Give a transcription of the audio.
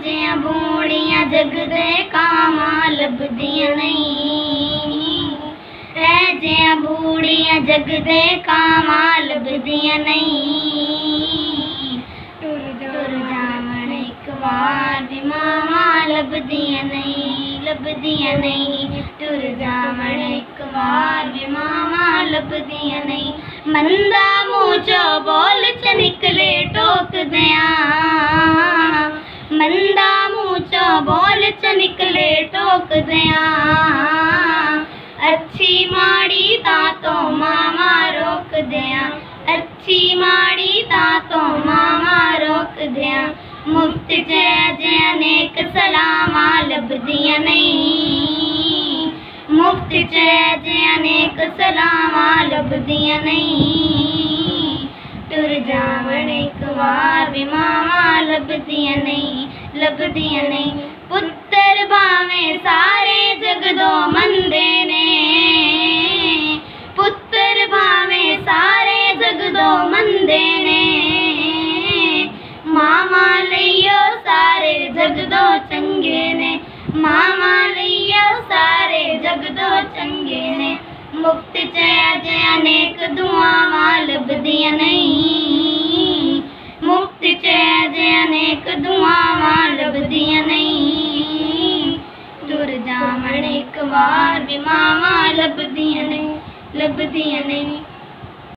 जियां बूड़ियां जगदे कामां लभदियां नहीं। जियां बूड़ियां जगदे कामां लभदियां नहीं। टुर जावण एक बार भी मावां लभदियां नहीं, लभदियां नहीं। टुर जावण एक बार भी मावां लभदियां नहीं। मंदा मुँह चो बोल च निकले टोक दियां, मंदा मुँह चो बोल च निकले टोक दियां। अच्छी माड़ी तो मामा रोक दियां, अच्छी माड़ी तो मामा रोक दियां। मुफ्त च अनेक सलामां लभदियां नहीं, मुफ्त च अनेक सलामां लभदियां नहीं। टुर जावण एक बार भी मावां लभदियां नहीं, लभदियां नहीं। पुत्तर भावें सारे जगदो मंदे ने, पुत्तर भावें सारे जगदो मंदे ने। मामा लियो सारे जगदो चंगे ने, मामा लियो सारे जगदो चंगे ने। मुफ्त च अनेक दुआवां लभदियां नहीं, मुफ्त च अनेक दुआवां लभदियां नहीं। टुर जावण एक बार भी मावां लभदियां नहीं, लभदियां नहीं।